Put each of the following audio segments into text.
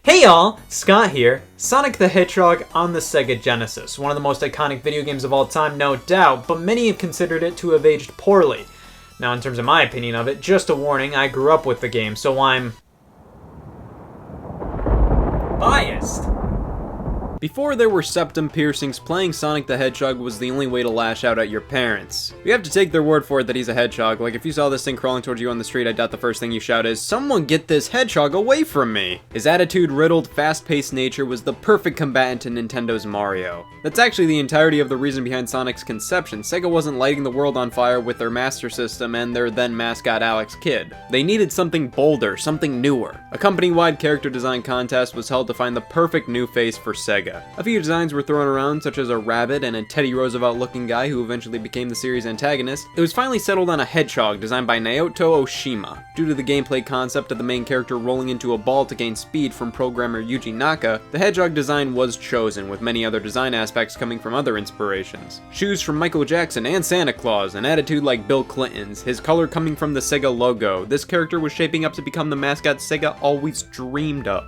Hey y'all, Scott here. Sonic the Hedgehog on the Sega Genesis. One of the most iconic video games of all time, no doubt, but many have considered it to have aged poorly. Now, in terms of my opinion of it, just a warning, I grew up with the game, so I'm biased. Before there were septum piercings, playing Sonic the Hedgehog was the only way to lash out at your parents. You have to take their word for it that he's a hedgehog. Like, if you saw this thing crawling towards you on the street, I doubt the first thing you shout is, "Someone get this hedgehog away from me!" His attitude-riddled, fast-paced nature was the perfect combatant to Nintendo's Mario. That's actually the entirety of the reason behind Sonic's conception. Sega wasn't lighting the world on fire with their Master System and their then mascot Alex Kidd. They needed something bolder, something newer. A company-wide character design contest was held to find the perfect new face for Sega. A few designs were thrown around, such as a rabbit and a Teddy Roosevelt-looking guy who eventually became the series' antagonist. It was finally settled on a hedgehog designed by Naoto Oshima. Due to the gameplay concept of the main character rolling into a ball to gain speed from programmer Yuji Naka, the hedgehog design was chosen, with many other design aspects coming from other inspirations. Shoes from Michael Jackson and Santa Claus, an attitude like Bill Clinton's, his color coming from the Sega logo. This character was shaping up to become the mascot Sega always dreamed of.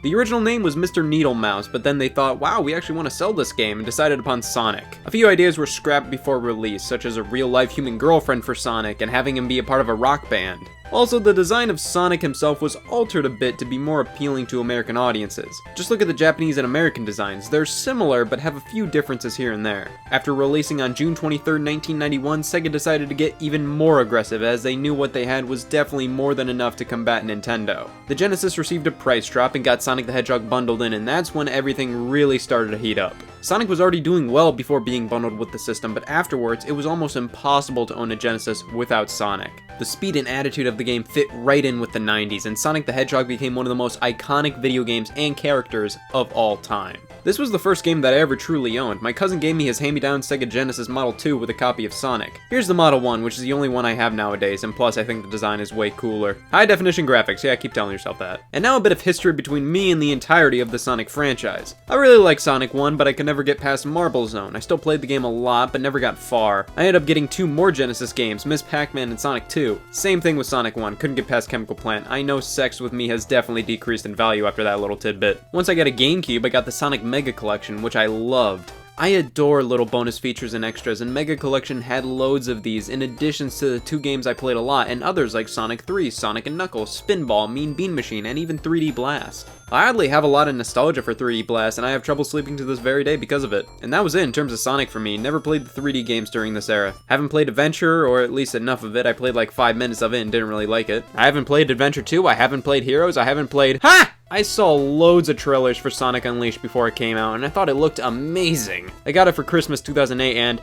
The original name was Mr. Needlemouse, but then they thought, wow, we actually want to sell this game, and decided upon Sonic. A few ideas were scrapped before release, such as a real-life human girlfriend for Sonic and having him be a part of a rock band. Also, the design of Sonic himself was altered a bit to be more appealing to American audiences. Just look at the Japanese and American designs. They're similar, but have a few differences here and there. After releasing on June 23rd, 1991, Sega decided to get even more aggressive, as they knew what they had was definitely more than enough to combat Nintendo. The Genesis received a price drop and got Sonic the Hedgehog bundled in, and that's when everything really started to heat up. Sonic was already doing well before being bundled with the system, but afterwards, it was almost impossible to own a Genesis without Sonic. The speed and attitude of the game fit right in with the 90s, and Sonic the Hedgehog became one of the most iconic video games and characters of all time. This was the first game that I ever truly owned. My cousin gave me his hand-me-down Sega Genesis Model 2 with a copy of Sonic. Here's the Model 1, which is the only one I have nowadays, and plus I think the design is way cooler. High-definition graphics, yeah, keep telling yourself that. And now a bit of history between me and the entirety of the Sonic franchise. I really like Sonic 1, but I could never get past Marble Zone. I still played the game a lot, but never got far. I ended up getting two more Genesis games, Ms. Pac-Man and Sonic 2. Same thing with Sonic 1, couldn't get past Chemical Plant. I know sex with me has definitely decreased in value after that little tidbit. Once I got a GameCube, I got the Sonic Mega Collection, which I loved. I adore little bonus features and extras, and Mega Collection had loads of these, in addition to the two games I played a lot, and others like Sonic 3, Sonic & Knuckles, Spinball, Mean Bean Machine, and even 3D Blast. I oddly have a lot of nostalgia for 3D Blast, and I have trouble sleeping to this very day because of it. And that was it in terms of Sonic for me. Never played the 3D games during this era. Haven't played Adventure, or at least enough of it. I played like 5 minutes of it and didn't really like it. I haven't played Adventure 2, I haven't played Heroes, I haven't played— HA! I saw loads of trailers for Sonic Unleashed before it came out, and I thought it looked amazing. I got it for Christmas 2008, and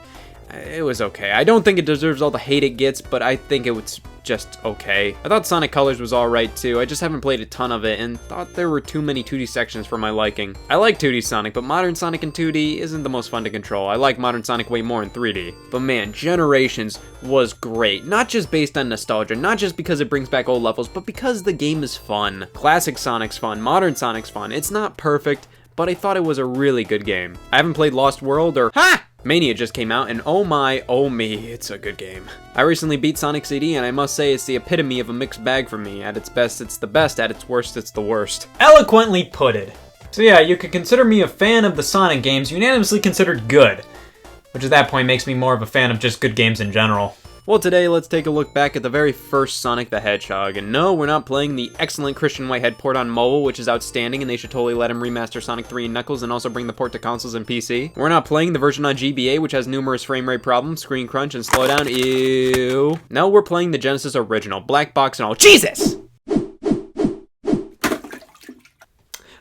it was okay. I don't think it deserves all the hate it gets, but I think it was just okay. I thought Sonic Colors was alright too. I just haven't played a ton of it and thought there were too many 2D sections for my liking. I like 2D Sonic, but modern Sonic in 2D isn't the most fun to control. I like modern Sonic way more in 3D. But man, Generations was great. Not just based on nostalgia, not just because it brings back old levels, but because the game is fun. Classic Sonic's fun, modern Sonic's fun. It's not perfect, but I thought it was a really good game. I haven't played Lost World or— HA! Mania just came out, and oh my, oh me, it's a good game. I recently beat Sonic CD, and I must say it's the epitome of a mixed bag for me. At its best, it's the best. At its worst, it's the worst. Eloquently putted. So yeah, you could consider me a fan of the Sonic games, unanimously considered good. Which at that point makes me more of a fan of just good games in general. Well, today, let's take a look back at the very first Sonic the Hedgehog. And no, we're not playing the excellent Christian Whitehead port on mobile, which is outstanding, and they should totally let him remaster Sonic 3 and Knuckles and also bring the port to consoles and PC. We're not playing the version on GBA, which has numerous frame rate problems, screen crunch, and slowdown. Ew. No, we're playing the Genesis original, black box and all. Jesus!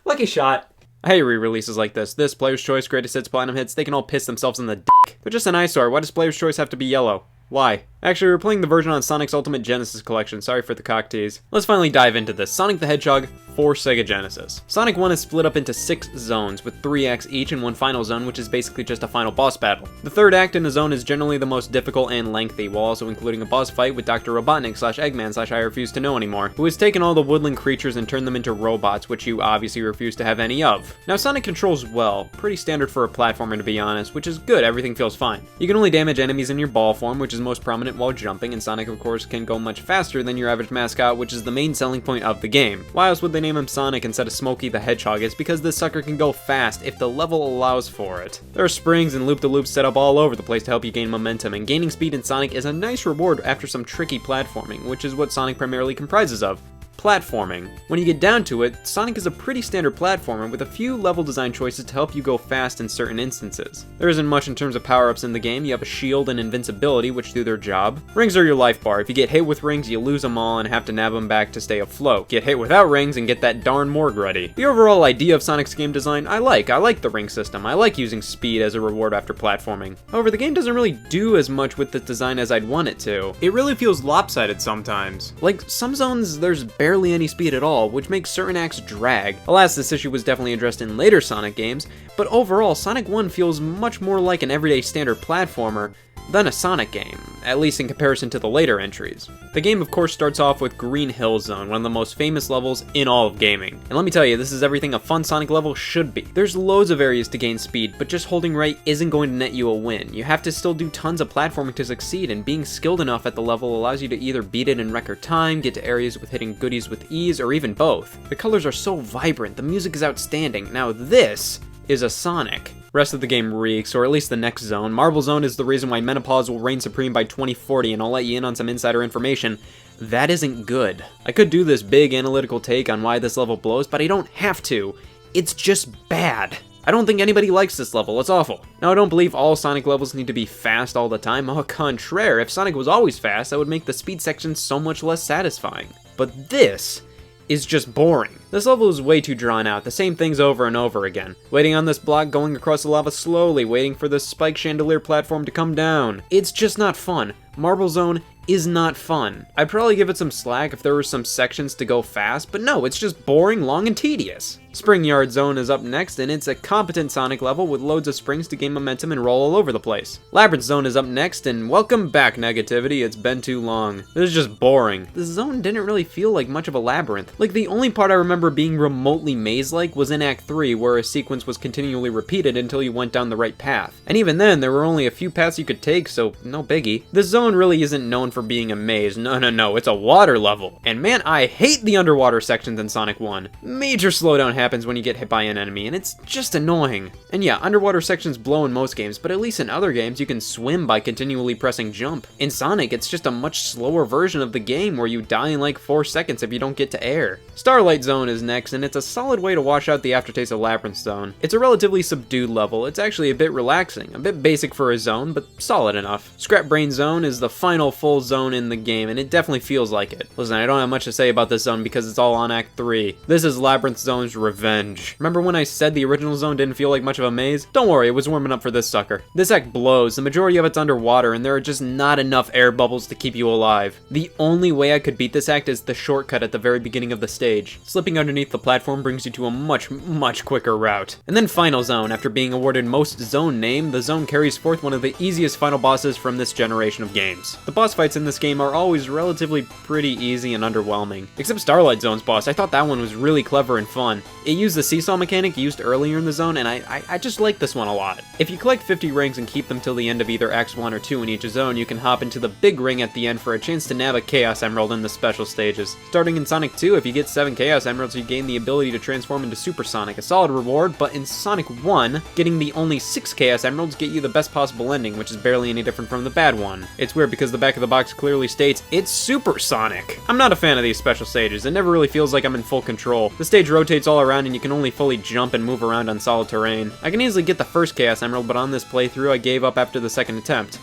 Lucky shot. I hate re-releases like this. This, Player's Choice, Greatest Hits, Platinum Hits, they can all piss themselves in the dick. They're just an eyesore. Why does Player's Choice have to be yellow? Why? Actually, we're playing the version on Sonic's Ultimate Genesis Collection, sorry for the cock tease. Let's finally dive into this. Sonic the Hedgehog for Sega Genesis. Sonic 1 is split up into 6 zones, with 3 acts each and one final zone, which is basically just a final boss battle. The third act in a zone is generally the most difficult and lengthy, while also including a boss fight with Dr. Robotnik/Eggman/I refuse to know anymore, who has taken all the woodland creatures and turned them into robots, which you obviously refuse to have any of. Now, Sonic controls well, pretty standard for a platformer to be honest, which is good, everything feels fine. You can only damage enemies in your ball form, which is most prominent opponent while jumping, and Sonic of course can go much faster than your average mascot, which is the main selling point of the game. Why else would they name him Sonic instead of Smokey the Hedgehog? It's because this sucker can go fast if the level allows for it. There are springs and loop-de-loops set up all over the place to help you gain momentum, and gaining speed in Sonic is a nice reward after some tricky platforming, which is what Sonic primarily comprises of. Platforming. When you get down to it, Sonic is a pretty standard platformer with a few level design choices to help you go fast in certain instances. There isn't much in terms of power-ups in the game. You have a shield and invincibility, which do their job. Rings are your life bar. If you get hit with rings, you lose them all and have to nab them back to stay afloat. Get hit without rings and get that darn morgue ready. The overall idea of Sonic's game design, I like the ring system. I like using speed as a reward after platforming. However, the game doesn't really do as much with the design as I'd want it to. It really feels lopsided sometimes. Like, some zones, there's barely any speed at all, which makes certain acts drag. Alas, this issue was definitely addressed in later Sonic games, but overall, Sonic 1 feels much more like an everyday standard platformer than a Sonic game, at least in comparison to the later entries. The game of course starts off with Green Hill Zone, one of the most famous levels in all of gaming. And let me tell you, this is everything a fun Sonic level should be. There's loads of areas to gain speed, but just holding right isn't going to net you a win. You have to still do tons of platforming to succeed, and being skilled enough at the level allows you to either beat it in record time, get to areas with hitting goodies with ease, or even both. The colors are so vibrant, the music is outstanding. Now this is a Sonic. Rest of the game reeks, or at least the next zone. Marble Zone is the reason why menopause will reign supreme by 2040, and I'll let you in on some insider information. That isn't good. I could do this big analytical take on why this level blows, but I don't have to. It's just bad. I don't think anybody likes this level, it's awful. Now, I don't believe all Sonic levels need to be fast all the time. Au contraire, if Sonic was always fast, that would make the speed section so much less satisfying. But this is just boring. This level is way too drawn out, the same things over and over again. Waiting on this block, going across the lava slowly, waiting for this spike chandelier platform to come down. It's just not fun. Marble Zone is not fun. I'd probably give it some slack if there were some sections to go fast, but no, it's just boring, long, and tedious. Spring Yard Zone is up next, and it's a competent Sonic level with loads of springs to gain momentum and roll all over the place. Labyrinth Zone is up next, and welcome back, negativity, it's been too long. This is just boring. This zone didn't really feel like much of a labyrinth. Like, the only part I remember being remotely maze-like was in Act 3, where a sequence was continually repeated until you went down the right path. And even then, there were only a few paths you could take, so no biggie. This zone really isn't known for being a maze. No, it's a water level. And man, I hate the underwater sections in Sonic 1. Major slowdown happens when you get hit by an enemy, and it's just annoying. And yeah, underwater sections blow in most games, but at least in other games you can swim by continually pressing jump. In Sonic, it's just a much slower version of the game where you die in like 4 seconds if you don't get to air. Starlight Zone is next, and it's a solid way to wash out the aftertaste of Labyrinth Zone. It's a relatively subdued level. It's actually a bit relaxing, a bit basic for a zone, but solid enough. Scrap Brain Zone is the final full zone in the game, and it definitely feels like it. Listen, I don't have much to say about this zone because it's all on Act 3. This is Labyrinth Zone's revenge. Remember when I said the original zone didn't feel like much of a maze? Don't worry, it was warming up for this sucker. This act blows. The majority of it's underwater, and there are just not enough air bubbles to keep you alive. The only way I could beat this act is the shortcut at the very beginning of the stage. Slipping underneath the platform brings you to a much quicker route. And then Final Zone. After being awarded most zone name, the zone carries forth one of the easiest final bosses from this generation of games. The boss fights in this game are always relatively pretty easy and underwhelming. Except Starlight Zone's boss, I thought that one was really clever and fun. It used the seesaw mechanic used earlier in the zone, and I just like this one a lot. If you collect 50 rings and keep them till the end of either Acts 1 or 2 in each zone, you can hop into the big ring at the end for a chance to nab a Chaos Emerald in the special stages. Starting in Sonic 2, if you get 7 Chaos Emeralds, you gain the ability to transform into Super Sonic, a solid reward, but in Sonic 1, getting the only 6 Chaos Emeralds get you the best possible ending, which is barely any different from the bad one. It's weird because the back of the box clearly states, it's Super Sonic. I'm not a fan of these special stages. It never really feels like I'm in full control. The stage rotates all around and you can only fully jump and move around on solid terrain. I can easily get the first Chaos Emerald, but on this playthrough I gave up after the second attempt.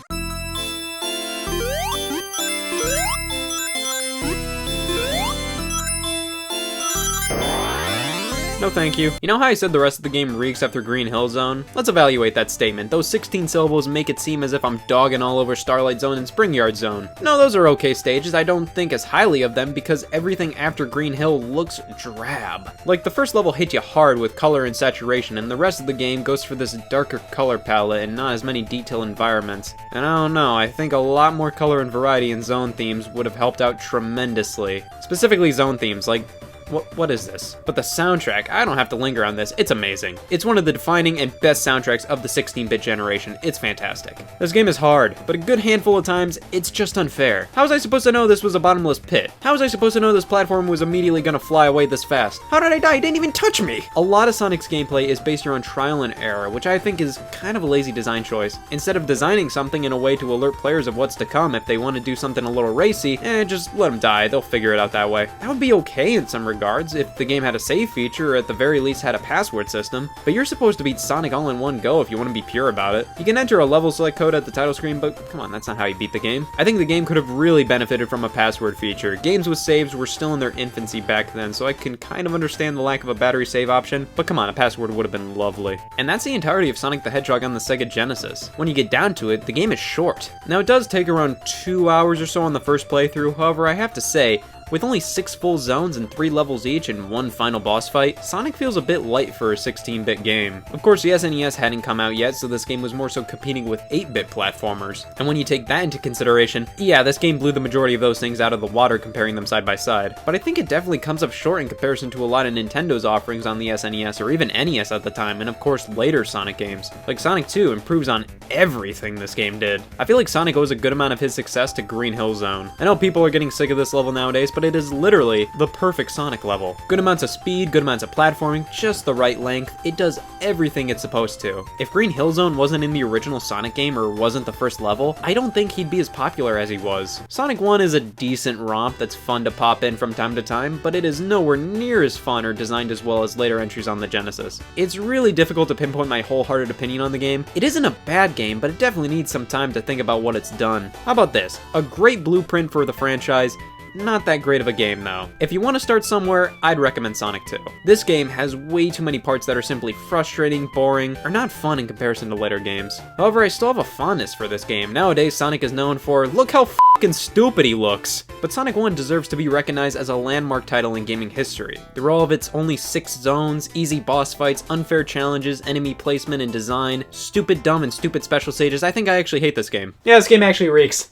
No thank you. You know how I said the rest of the game reeks after Green Hill Zone? Let's evaluate that statement. Those 16 syllables make it seem as if I'm dogging all over Starlight Zone and Spring Yard Zone. No, those are okay stages. I don't think as highly of them because everything after Green Hill looks drab. Like, the first level hit you hard with color and saturation, and the rest of the game goes for this darker color palette and not as many detailed environments. And I don't know, I think a lot more color and variety in zone themes would have helped out tremendously. Specifically zone themes, like what is this? But the soundtrack, I don't have to linger on this, it's amazing. It's one of the defining and best soundtracks of the 16-bit generation. It's fantastic. This game is hard, but a good handful of times, it's just unfair. How was I supposed to know this was a bottomless pit? How was I supposed to know this platform was immediately gonna fly away this fast? How did I die? It didn't even touch me! A lot of Sonic's gameplay is based around trial and error, which I think is kind of a lazy design choice. Instead of designing something in a way to alert players of what's to come if they want to do something a little racy, just let them die, they'll figure it out that way. That would be okay in some regards if the game had a save feature or at the very least had a password system, but you're supposed to beat Sonic all in one go if you want to be pure about it. You can enter a level select code at the title screen, but come on, that's not how you beat the game. I think the game could have really benefited from a password feature. Games with saves were still in their infancy back then, so I can kind of understand the lack of a battery save option, but come on, a password would have been lovely. And that's the entirety of Sonic the Hedgehog on the Sega Genesis. When you get down to it, the game is short. Now it does take around 2 hours or so on the first playthrough, however I have to say, with only 6 full zones and 3 levels each and 1 final boss fight, Sonic feels a bit light for a 16-bit game. Of course, the SNES hadn't come out yet, so this game was more so competing with 8-bit platformers. And when you take that into consideration, yeah, this game blew the majority of those things out of the water comparing them side by side. But I think it definitely comes up short in comparison to a lot of Nintendo's offerings on the SNES or even NES at the time, and of course later Sonic games. Like Sonic 2 improves on everything this game did. I feel like Sonic owes a good amount of his success to Green Hill Zone. I know people are getting sick of this level nowadays, but it is literally the perfect Sonic level. Good amounts of speed, good amounts of platforming, just the right length. It does everything it's supposed to. If Green Hill Zone wasn't in the original Sonic game or wasn't the first level, I don't think he'd be as popular as he was. Sonic 1 is a decent romp that's fun to pop in from time to time, but it is nowhere near as fun or designed as well as later entries on the Genesis. It's really difficult to pinpoint my wholehearted opinion on the game. It isn't a bad game, but it definitely needs some time to think about what it's done. How about this? A great blueprint for the franchise. Not that great of a game though. If you want to start somewhere, I'd recommend Sonic 2. This game has way too many parts that are simply frustrating, boring, or not fun in comparison to later games. However, I still have a fondness for this game. Nowadays, Sonic is known for, look how fucking stupid he looks. But Sonic 1 deserves to be recognized as a landmark title in gaming history. Through all of its only 6 zones, easy boss fights, unfair challenges, enemy placement and design, stupid dumb and stupid special stages, I think I actually hate this game. Yeah, this game actually reeks.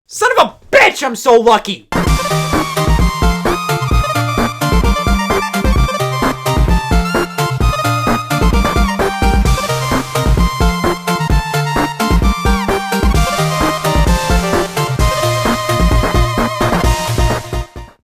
Son of a bitch, I'm so lucky!